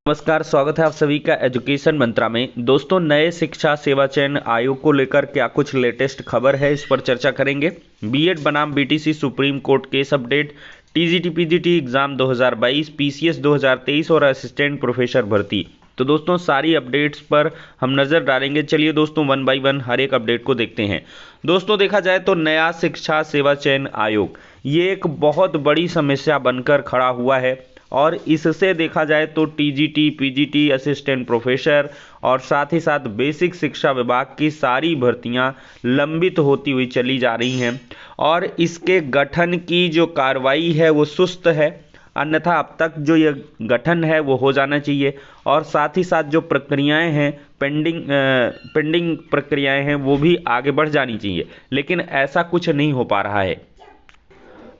नमस्कार, स्वागत है आप सभी का एजुकेशन मंत्रा में। दोस्तों, नए शिक्षा सेवा चयन आयोग को लेकर क्या कुछ लेटेस्ट खबर है, इस पर चर्चा करेंगे। बीएड बनाम BTC supreme court case update, TGT PGT exam 2022, PCS 2023 और असिस्टेंट प्रोफेसर भर्ती। तो दोस्तों, सारी अपडेट्स पर हम नज़र डालेंगे। चलिए दोस्तों, वन बाय वन हर एक अपडेट को देखते हैं। दोस्तों, देखा जाए तो नया शिक्षा सेवा चयन आयोग ये एक बहुत बड़ी समस्या बनकर खड़ा हुआ है और इससे देखा जाए तो टीजीटी पीजीटी असिस्टेंट प्रोफेसर और साथ ही साथ बेसिक शिक्षा विभाग की सारी भर्तियां लंबित होती हुई चली जा रही हैं और इसके गठन की जो कार्रवाई है वो सुस्त है। अन्यथा अब तक जो ये गठन है वो हो जाना चाहिए और साथ ही साथ जो प्रक्रियाएं हैं पेंडिंग प्रक्रियाएं हैं वो भी आगे बढ़ जानी चाहिए, लेकिन ऐसा कुछ नहीं हो पा रहा है।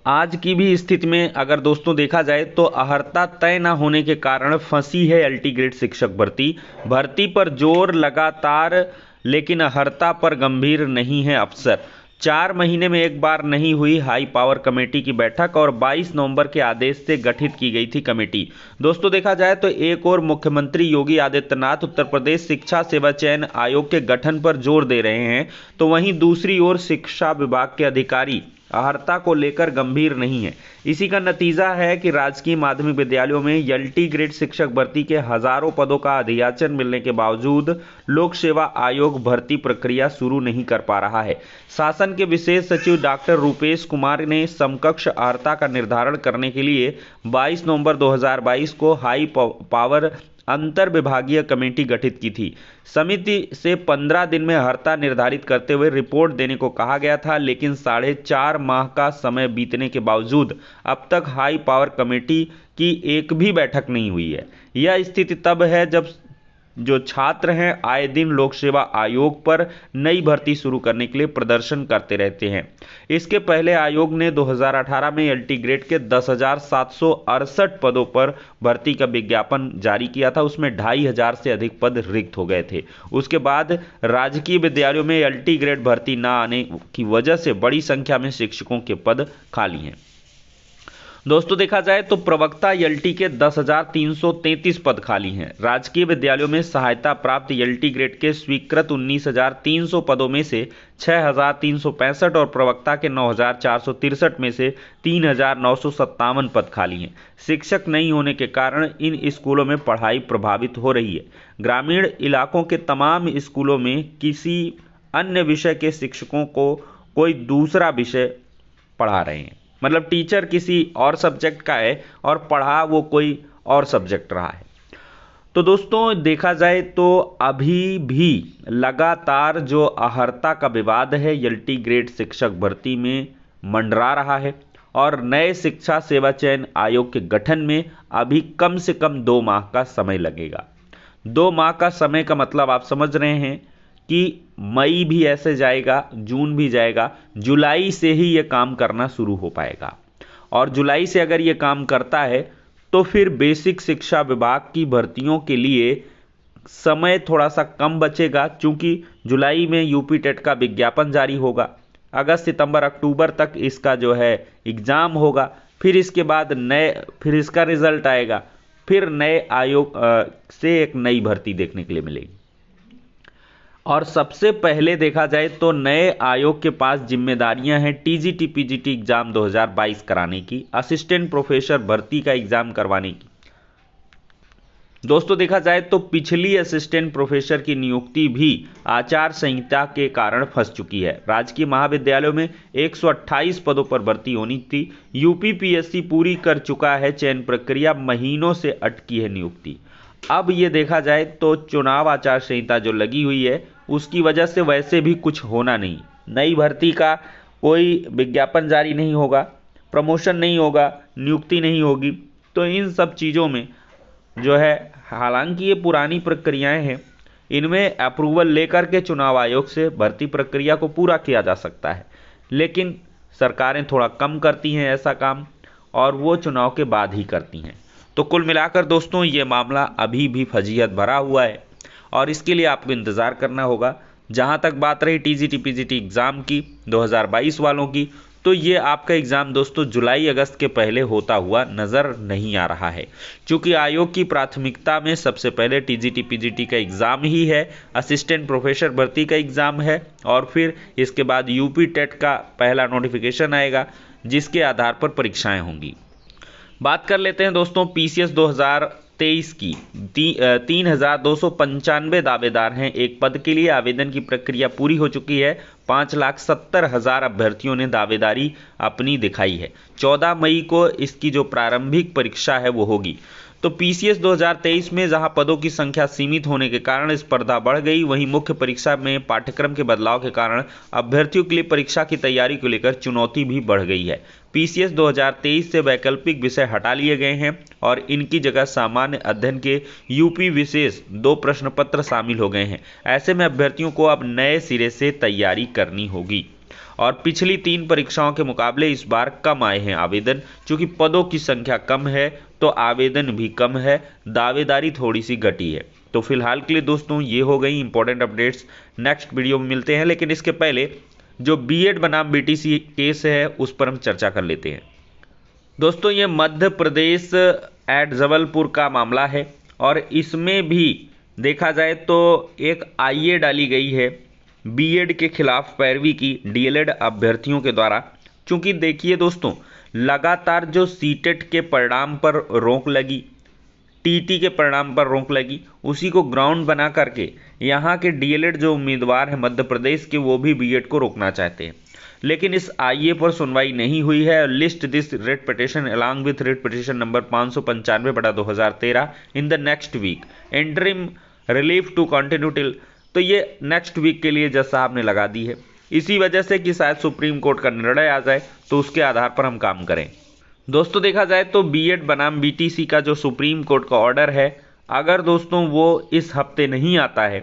आज की भी स्थिति में अगर दोस्तों देखा जाए तो अहर्ता तय न होने के कारण फंसी है एलटी ग्रेड शिक्षक भर्ती पर जोर लगातार, लेकिन अहर्ता पर गंभीर नहीं है अफसर। 4 महीने में एक बार नहीं हुई हाई पावर कमेटी की बैठक और 22 नवंबर के आदेश से गठित की गई थी कमेटी। दोस्तों, देखा जाए तो एक और मुख्यमंत्री योगी आदित्यनाथ उत्तर प्रदेश शिक्षा सेवा चयन आयोग के गठन पर जोर दे रहे हैं, तो वहीं दूसरी ओर शिक्षा विभाग के अधिकारी अहर्ता को लेकर गंभीर नहीं है। इसी का नतीजा है कि राजकीय माध्यमिक विद्यालयों में एलटी ग्रेड शिक्षक भर्ती के हजारों पदों का अधियाचन मिलने के बावजूद लोक सेवा आयोग भर्ती प्रक्रिया शुरू नहीं कर पा रहा है। शासन के विशेष सचिव डॉक्टर रूपेश कुमार ने समकक्ष अहर्ता का निर्धारण करने के लिए 22 नवंबर 2022 को हाई पावर अंतर विभागीय कमेटी गठित की थी। समिति से 15 दिन में अहर्ता निर्धारित करते हुए रिपोर्ट देने को कहा गया था, लेकिन 4.5 माह का समय बीतने के बावजूद अब तक हाई पावर कमेटी की एक भी बैठक नहीं हुई है। यह स्थिति तब है जब जो छात्र हैं आए दिन लोक सेवा आयोग पर नई भर्ती शुरू करने के लिए प्रदर्शन करते रहते हैं। इसके पहले आयोग ने 2018 में एलटी ग्रेड के 10,768 पदों पर भर्ती का विज्ञापन जारी किया था। उसमें 2,500 से अधिक पद रिक्त हो गए थे। उसके बाद राजकीय विद्यालयों में एलटी ग्रेड भर्ती न आने की वजह से बड़ी संख्या में शिक्षकों के पद खाली हैं। दोस्तों, देखा जाए तो प्रवक्ता एलटी के 10,333 पद खाली हैं। राजकीय विद्यालयों में सहायता प्राप्त एलटी ग्रेड के स्वीकृत 19,300 पदों में से 6,365 और प्रवक्ता के 9,463 में से 3,957 पद खाली हैं। शिक्षक नहीं होने के कारण इन स्कूलों में पढ़ाई प्रभावित हो रही है। ग्रामीण इलाकों के तमाम स्कूलों में किसी अन्य विषय के शिक्षकों को कोई दूसरा विषय पढ़ा रहे हैं, मतलब टीचर किसी और सब्जेक्ट का है और पढ़ा वो कोई और सब्जेक्ट रहा है। तो दोस्तों, देखा जाए तो अभी भी लगातार जो अहर्ता का विवाद है एलटी ग्रेड शिक्षक भर्ती में मंडरा रहा है और नए शिक्षा सेवा चयन आयोग के गठन में अभी कम से कम 2 माह का समय लगेगा। 2 माह का समय का मतलब आप समझ रहे हैं कि मई भी ऐसे जाएगा, जून भी जाएगा, जुलाई से ही ये काम करना शुरू हो पाएगा। और जुलाई से अगर ये काम करता है तो फिर बेसिक शिक्षा विभाग की भर्तियों के लिए समय थोड़ा सा कम बचेगा, क्योंकि जुलाई में यूपी टेट का विज्ञापन जारी होगा, अगस्त सितंबर अक्टूबर तक इसका जो है एग्ज़ाम होगा, फिर इसके बाद फिर इसका रिजल्ट आएगा, फिर नए आयोग से एक नई भर्ती देखने के लिए मिलेगी। और सबसे पहले देखा जाए तो नए आयोग के पास जिम्मेदारियां हैं टीजीटी पीजीटी एग्जाम 2022 कराने की, असिस्टेंट प्रोफेसर भर्ती का एग्जाम करवाने की। दोस्तों, देखा जाए तो पिछली असिस्टेंट प्रोफेसर की नियुक्ति भी आचार संहिता के कारण फंस चुकी है। राजकीय महाविद्यालयों में 128 पदों पर भर्ती होनी थी। यूपीपीएससी पूरी कर चुका है चयन प्रक्रिया, महीनों से अटकी है नियुक्ति। अब ये देखा जाए तो चुनाव आचार संहिता जो लगी हुई है उसकी वजह से वैसे भी कुछ होना नहीं, नई भर्ती का कोई विज्ञापन जारी नहीं होगा, प्रमोशन नहीं होगा, नियुक्ति नहीं होगी। तो इन सब चीज़ों में जो है, हालांकि ये पुरानी प्रक्रियाएं हैं, इनमें अप्रूवल लेकर के चुनाव आयोग से भर्ती प्रक्रिया को पूरा किया जा सकता है, लेकिन सरकारें थोड़ा कम करती हैं ऐसा काम और वो चुनाव के बाद ही करती हैं। तो कुल मिलाकर दोस्तों, ये मामला अभी भी फजीहत भरा हुआ है और इसके लिए आपको इंतज़ार करना होगा। जहां तक बात रही टीजीटी पीजीटी एग्ज़ाम की 2022 वालों की, तो ये आपका एग्ज़ाम दोस्तों जुलाई अगस्त के पहले होता हुआ नज़र नहीं आ रहा है, क्योंकि आयोग की प्राथमिकता में सबसे पहले टीजीटी पीजीटी का एग्ज़ाम ही है, असिस्टेंट प्रोफेसर भर्ती का एग्ज़ाम है, और फिर इसके बाद यूपी टेट का पहला नोटिफिकेशन आएगा जिसके आधार पर परीक्षाएं होंगी। बात कर लेते हैं दोस्तों पीसीएस 2023 की। 3,295 दावेदार हैं एक पद के लिए। आवेदन की प्रक्रिया पूरी हो चुकी है। 5,70,000 अभ्यर्थियों ने दावेदारी अपनी दिखाई है। 14 मई को इसकी जो प्रारंभिक परीक्षा है वो होगी। तो पीसीएस 2023 में जहां पदों की संख्या सीमित होने के कारण स्पर्धा बढ़ गई, वहीं मुख्य परीक्षा में पाठ्यक्रम के बदलाव के कारण अभ्यर्थियों के लिए परीक्षा की तैयारी को लेकर चुनौती भी बढ़ गई है। पीसीएस 2023 से वैकल्पिक विषय हटा लिए गए हैं और इनकी जगह सामान्य अध्ययन के यूपी विशेष 2 प्रश्न पत्र शामिल हो गए हैं। ऐसे में अभ्यर्थियों को अब नए सिरे से तैयारी करनी होगी और पिछली 3 परीक्षाओं के मुकाबले इस बार कम आए हैं आवेदन। चूंकि पदों की संख्या कम है तो आवेदन भी कम है, दावेदारी थोड़ी सी घटी है। तो फिलहाल के लिए दोस्तों ये हो गई इंपॉर्टेंट अपडेट्स। नेक्स्ट वीडियो में मिलते हैं, लेकिन इसके पहले जो बीएड बनाम बीटीसी केस है उस पर हम चर्चा कर लेते हैं। दोस्तों ये मध्य प्रदेश एट जबलपुर का मामला है और इसमें भी देखा जाए तो एक आईए डाली गई है बीएड के खिलाफ पैरवी की डीएलएड अभ्यर्थियों के द्वारा। क्योंकि देखिए दोस्तों, लगातार जो सीटेट के परिणाम पर रोक लगी, टीटी के परिणाम पर रोक लगी, उसी को ग्राउंड बना करके यहाँ के डीएलएड जो उम्मीदवार हैं मध्य प्रदेश के, वो भी बीएड को रोकना चाहते हैं। लेकिन इस आईए पर सुनवाई नहीं हुई है। List this writ petition along with writ petition number 595/2013 in the next week, interim relief to continue till. तो ये नेक्स्ट वीक के लिए जज साहब ने लगा दी है, इसी वजह से कि शायद सुप्रीम कोर्ट का निर्णय आ जाए तो उसके आधार पर हम काम करें। दोस्तों देखा जाए तो बीएड बनाम बीटीसी का जो सुप्रीम कोर्ट का ऑर्डर है, अगर दोस्तों वो इस हफ्ते नहीं आता है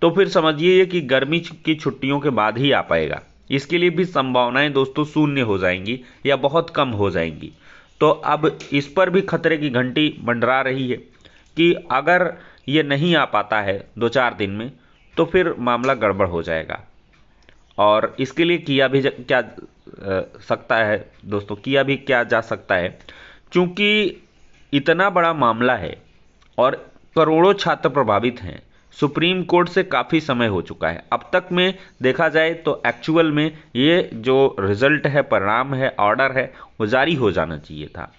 तो फिर समझिए कि गर्मी की छुट्टियों के बाद ही आ पाएगा। इसके लिए भी संभावनाएं दोस्तों शून्य हो जाएंगी या बहुत कम हो जाएंगी। तो अब इस पर भी खतरे की घंटी मंडरा रही है कि अगर ये नहीं आ पाता है 2-4 दिन में तो फिर मामला गड़बड़ हो जाएगा। और इसके लिए किया भी क्या सकता है दोस्तों, किया भी क्या जा सकता है, क्योंकि इतना बड़ा मामला है और करोड़ों छात्र प्रभावित हैं। सुप्रीम कोर्ट से काफ़ी समय हो चुका है। अब तक में देखा जाए तो एक्चुअल में ये जो रिजल्ट है, परिणाम है, ऑर्डर है, वो जारी हो जाना चाहिए था,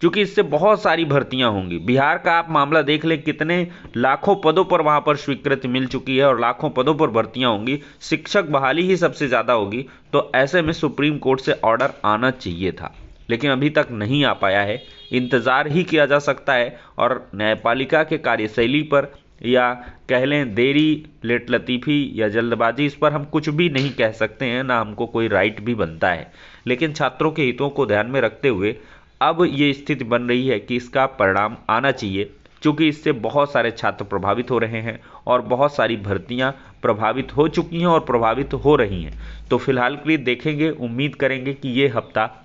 क्योंकि इससे बहुत सारी भर्तियां होंगी। बिहार का आप मामला देख लें, कितने लाखों पदों पर वहां पर स्वीकृति मिल चुकी है और लाखों पदों पर भर्तियां होंगी, शिक्षक बहाली ही सबसे ज़्यादा होगी। तो ऐसे में सुप्रीम कोर्ट से ऑर्डर आना चाहिए था, लेकिन अभी तक नहीं आ पाया है। इंतज़ार ही किया जा सकता है और न्यायपालिका के कार्यशैली पर या कह लें देरी, लेट लतीफ़ी या जल्दबाजी, इस पर हम कुछ भी नहीं कह सकते हैं, ना हमको कोई राइट भी बनता है। लेकिन छात्रों के हितों को ध्यान में रखते हुए अब ये स्थिति बन रही है कि इसका परिणाम आना चाहिए, क्योंकि इससे बहुत सारे छात्र प्रभावित हो रहे हैं और बहुत सारी भर्तियां प्रभावित हो चुकी हैं और प्रभावित हो रही हैं। तो फिलहाल के लिए देखेंगे, उम्मीद करेंगे कि ये हफ्ता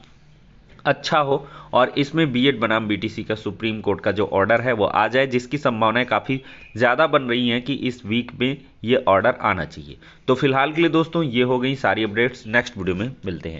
अच्छा हो और इसमें बीएड बनाम बीटीसी का सुप्रीम कोर्ट का जो ऑर्डर है वो आ जाए, जिसकी संभावनाएं काफ़ी ज़्यादा बन रही हैं कि इस वीक में ये ऑर्डर आना चाहिए। तो फिलहाल के लिए दोस्तों ये हो गई सारी अपडेट्स। नेक्स्ट वीडियो में मिलते हैं।